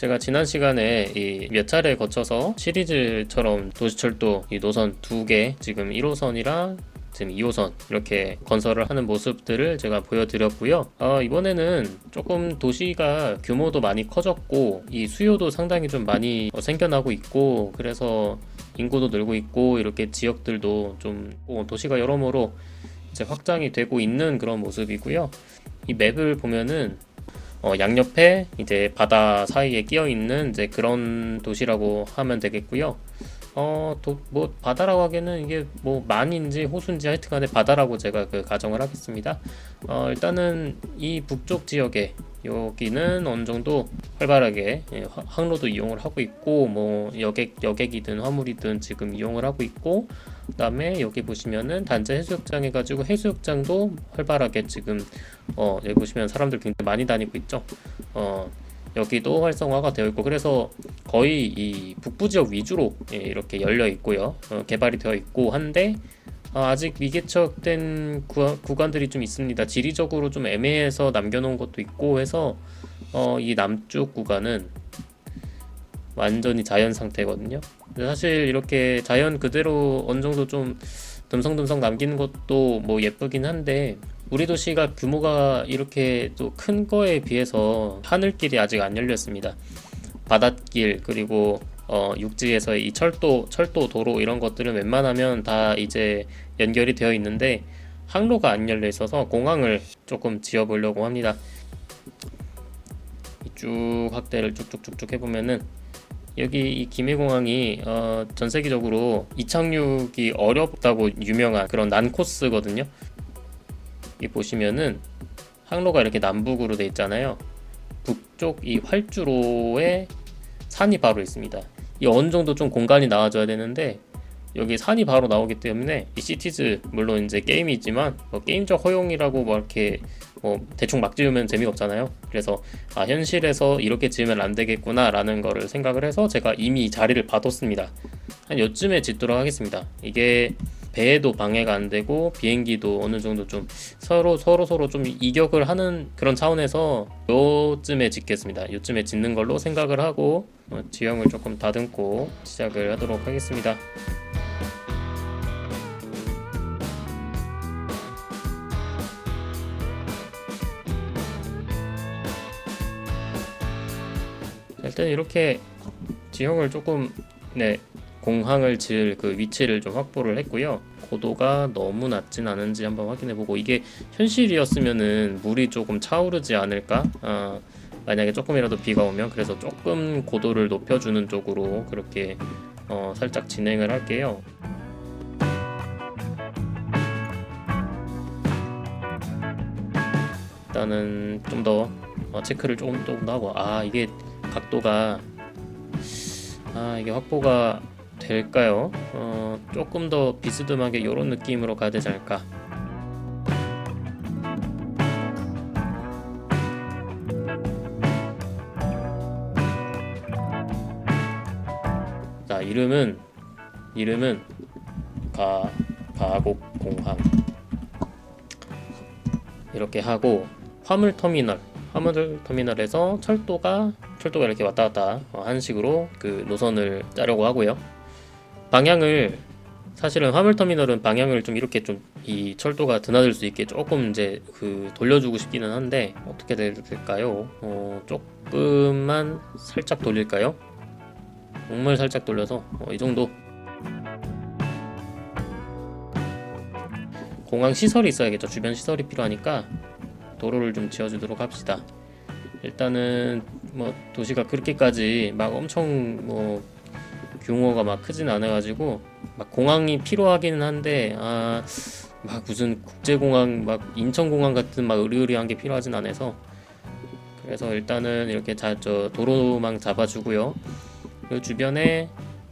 제가 지난 시간에 이 몇 차례 거쳐서 시리즈처럼 도시철도 이 노선 2개, 지금 1호선이랑 지금 2호선 이렇게 건설을 하는 모습들을 제가 보여드렸고요. 이번에는 조금 도시가 규모도 많이 커졌고 이 수요도 상당히 좀 많이 생겨나고 있고, 그래서 인구도 늘고 있고 이렇게 지역들도 좀 도시가 여러모로 이제 확장이 되고 있는 그런 모습이고요. 이 맵을 보면은 양옆에 이제 바다 사이에 끼어 있는 이제 그런 도시라고 하면 되겠고요. 뭐 바다라고 하기에는 이게 뭐 만인지 호수인지 하여튼간에 바다라고 제가 가정을 하겠습니다. 일단은 이 북쪽 지역에 여기는 어느 정도 활발하게 항로도 이용을 하고 있고, 뭐 여객이든 화물이든 지금 이용을 하고 있고, 그다음에 여기 보시면은 단체 해수욕장 해가지고 해수욕장도 활발하게 지금 여기 보시면 사람들 굉장히 많이 다니고 있죠. 여기도 활성화가 되어 있고, 그래서 거의 이 북부 지역 위주로 이렇게 열려 있고요. 개발이 되어 있고 한데 아직 미개척된 구간들이 좀 있습니다. 지리적으로 좀 애매해서 남겨놓은 것도 있고 해서 이 남쪽 구간은 완전히 자연 상태거든요. 사실 이렇게 자연 그대로 어느 정도 좀 듬성듬성 남기는 것도 뭐 예쁘긴 한데, 우리 도시가 규모가 이렇게 또 큰 거에 비해서 하늘길이 아직 안 열렸습니다. 바닷길 그리고 육지에서의 이 철도 도로 이런 것들은 웬만하면 다 이제 연결이 되어 있는데 항로가 안 열려 있어서 공항을 조금 지어 보려고 합니다. 쭉 확대를 쭉쭉쭉쭉 해보면은 여기 이 김해공항이 전 세계적으로 이착륙이 어렵다고 유명한 그런 난코스거든요. 이 보시면은 항로가 이렇게 남북으로 돼 있잖아요. 북쪽 이 활주로에 산이 바로 있습니다. 이 어느 정도 좀 공간이 나와줘야 되는데 여기 산이 바로 나오기 때문에 이 시티즈, 물론 이제 게임이지만 게임적 허용이라고 뭐 이렇게 대충 막 지으면 재미없잖아요. 그래서 현실에서 이렇게 지으면 안 되겠구나 라는 거를 생각을 해서 제가 이미 자리를 봐뒀습니다. 한 요쯤에 짓도록 하겠습니다. 이게 배에도 방해가 안 되고 비행기도 어느 정도 좀 서로 좀 이격을 하는 그런 차원에서 요쯤에 짓겠습니다. 요쯤에 짓는 걸로 생각을 하고 지형을 조금 다듬고 시작을 하도록 하겠습니다. 일단 이렇게 지형을 조금 공항을 지을 그 위치를 좀 확보를 했고요. 고도가 너무 낮진 않은지 한번 확인해보고, 이게 현실이었으면은 물이 조금 차오르지 않을까? 만약에 조금이라도 비가 오면. 그래서 조금 고도를 높여주는 쪽으로 그렇게 살짝 진행을 할게요. 일단은 좀 더 체크를 조금 더 하고, 이게 각도가 이게 확보가 될까요? 조금 더 비스듬하게 이런 느낌으로 가야 되지 않을까. 자, 이름은 가곡공항 이렇게 하고, 화물터미널에서 철도가 이렇게 왔다 갔다 하는 식으로 그 노선을 짜려고 하고요. 방향을, 사실은 화물터미널은 방향을 좀 이렇게 좀 이 철도가 드나들 수 있게 조금 이제 돌려주고 싶기는 한데 어떻게 될까요? 조금만 살짝 돌릴까요? 정말 살짝 돌려서 이 정도. 공항 시설이 있어야겠죠. 주변 시설이 필요하니까 도로를 좀 지어주도록 합시다. 일단은 뭐 도시가 그렇게까지 막 엄청 뭐 규모가 막 크진 않아가지고 막 공항이 필요하기는 한데 막 무슨 국제공항 막 인천공항 같은 막 으리으리한 게 필요하진 않아서, 그래서 일단은 이렇게 도로망 잡아주고요. 그 주변에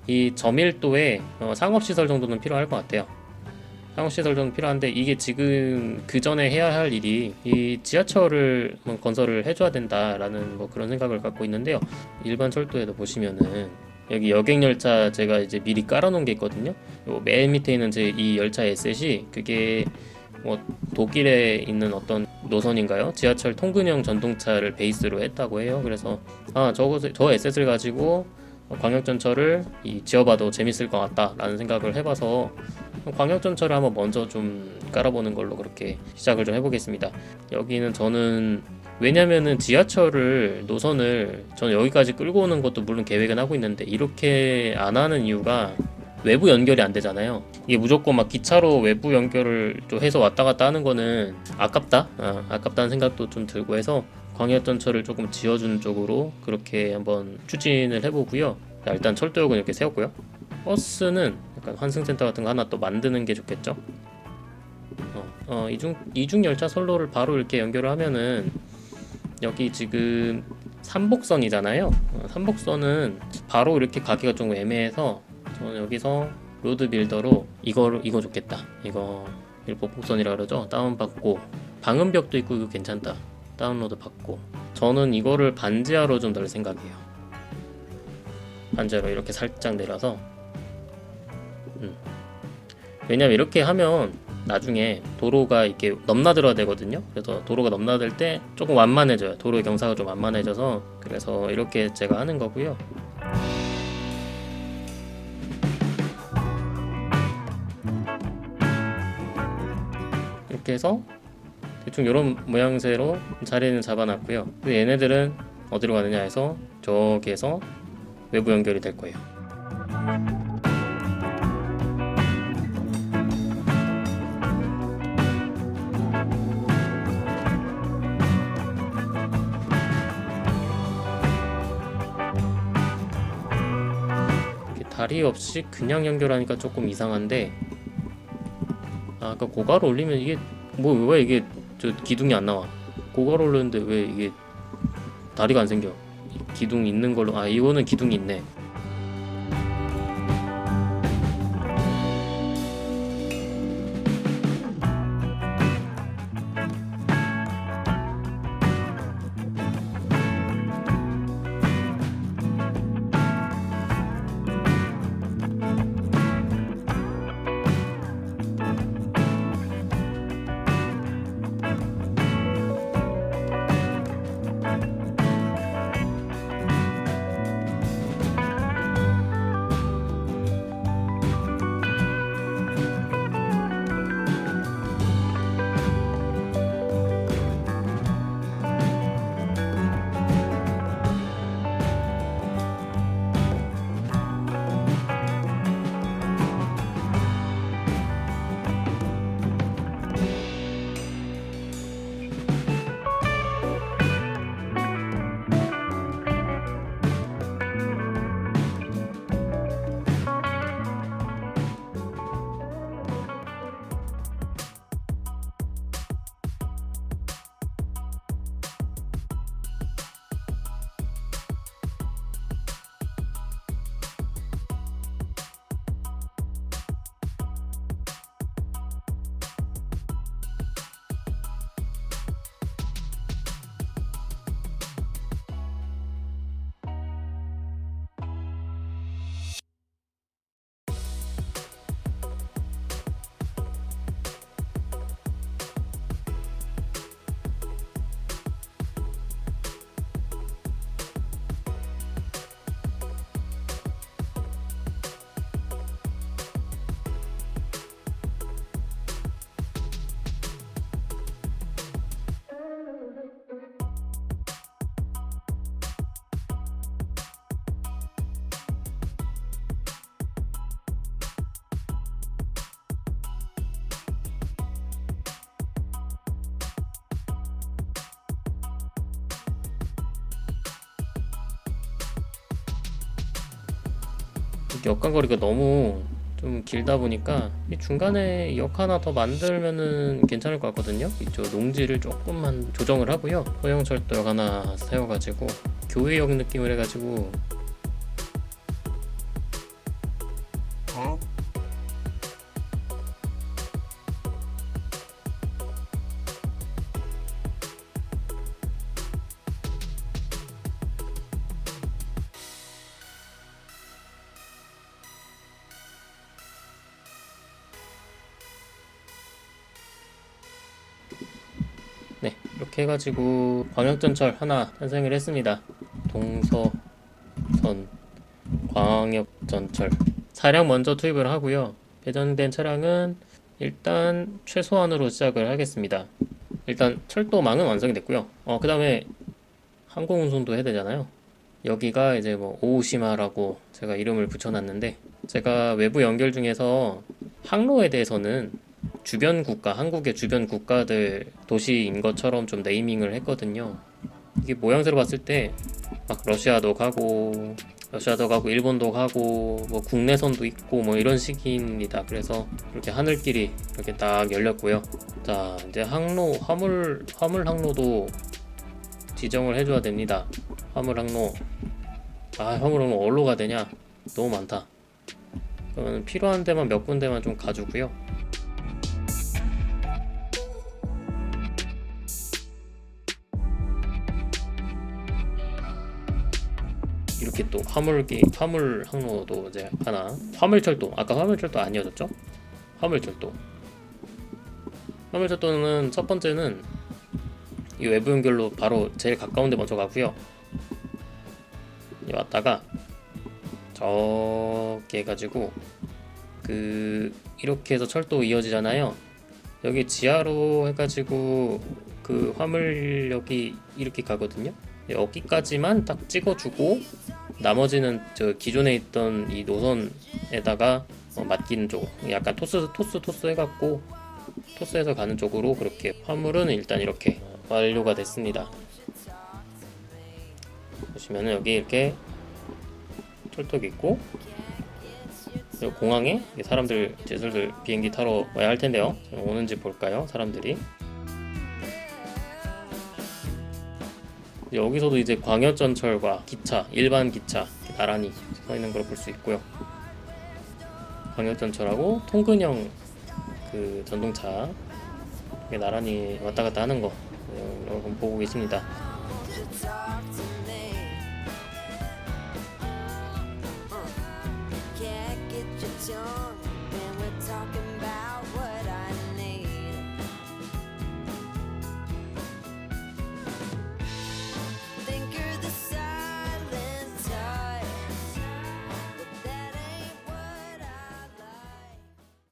이 저밀도의 상업시설 정도는 필요할 것 같아요. 상업시설 정도 필요한데, 이게 지금 그 전에 해야 할 일이 이 지하철을 건설을 해줘야 된다라는 뭐 그런 생각을 갖고 있는데요. 일반 철도에도 보시면은 여기 여객열차 제가 이제 미리 깔아놓은 게 있거든요. 맨 밑에 있는 제 이 열차 에셋이 그게 뭐 독일에 있는 어떤 노선인가요? 지하철 통근형 전동차를 베이스로 했다고 해요. 그래서 저 에셋을 가지고 광역전철을 지어봐도 재밌을 것 같다라는 생각을 해봐서 광역전철을 한번 먼저 좀 깔아보는 걸로 그렇게 시작을 좀 해보겠습니다. 여기는 저는 왜냐면은 지하철을 노선을 저는 여기까지 끌고 오는 것도 물론 계획은 하고 있는데 이렇게 안 하는 이유가 외부 연결이 안 되잖아요. 이게 무조건 막 기차로 외부 연결을 또 해서 왔다 갔다 하는 거는 아깝다는 생각도 좀 들고 해서 광역전철을 조금 지어주는 쪽으로 그렇게 한번 추진을 해보고요. 자, 일단 철도역은 이렇게 세웠고요. 버스는 약간 환승센터 같은 거 하나 또 만드는 게 좋겠죠. 이중 열차 선로를 바로 이렇게 연결을 하면은 여기 지금 삼복선이잖아요. 삼복선은 바로 이렇게 가기가 좀 애매해서 저는 여기서 로드 빌더로 이거 좋겠다. 이거 복선이라 그러죠. 다운받고 방음벽도 있고 이거 괜찮다. 다운로드 받고 저는 이거를 반지하로 좀 넣을 생각이에요. 반지하로 이렇게 살짝 내려서 왜냐면 이렇게 하면 나중에 도로가 이렇게 넘나들어야 되거든요. 그래서 도로가 넘나들 때 조금 완만해져요. 도로의 경사가 좀 완만해져서 그래서 이렇게 제가 하는 거고요. 이렇게 해서 대충 이런 모양새로 자리는 잡아놨고요. 얘네들은 어디로 가느냐 해서 저기에서 외부 연결이 될 거예요. 다리 없이 그냥 연결하니까 조금 이상한데 아까 고가로 올리면 이게 왜 이게 저 기둥이 안 나와. 고가로 올렸는데 왜 이게 다리가 안 생겨. 기둥 있는 걸로 이거는 기둥이 있네. 역간거리가 너무 좀 길다 보니까 이 중간에 역 하나 더 만들면은 괜찮을 것 같거든요. 이쪽 농지를 조금만 조정을 하고요. 소형철도역 하나 세워가지고 교외역 느낌을 해가지고 이렇게 해가지고 광역전철 하나 탄생을 했습니다. 동서선 광역전철. 차량 먼저 투입을 하고요. 배정된 차량은 일단 최소한으로 시작을 하겠습니다. 일단 철도망은 완성이 됐고요. 그 다음에 항공운송도 해야 되잖아요. 여기가 이제 뭐 오우시마라고 제가 이름을 붙여놨는데, 제가 외부 연결 중에서 항로에 대해서는 주변 국가, 한국의 주변 국가들 도시인 것처럼 좀 네이밍을 했거든요. 이게 모양새로 봤을 때 막 러시아도 가고 일본도 가고 뭐 국내선도 있고 뭐 이런 식입니다. 그래서 이렇게 하늘길이 이렇게 딱 열렸고요. 자, 이제 화물 항로도 지정을 해줘야 됩니다. 화물 항로 어디로 가야 되냐? 너무 많다. 그러면 필요한 데만 몇 군데만 좀 가주고요. 이렇게 또 화물 항로도 이제 하나. 화물철도, 아까 화물철도 아니어졌죠? 화물철도는 첫 번째는 이 외부 연결로 바로 제일 가까운 데 먼저 가고요. 왔다가 저기 해가지고 이렇게 해서 철도 이어지잖아요. 여기 지하로 해가지고 그 화물역이 이렇게 가거든요. 여기까지만 딱 찍어주고 나머지는 저 기존에 있던 이 노선에다가 맡기는 쪽, 약간 토스 해갖고 토스해서 가는 쪽으로 그렇게. 화물은 일단 이렇게 완료가 됐습니다. 보시면은 여기 이렇게 철도가 있고, 그리고 공항에 사람들 제설들 비행기 타러 와야 할 텐데요. 오는지 볼까요? 사람들이. 여기서도 이제 광역전철과 기차, 일반 기차 나란히 서 있는 걸 볼 수 있고요. 광역전철하고 통근형 그 전동차 나란히 왔다 갔다 하는 거 여러분 보고 계십니다.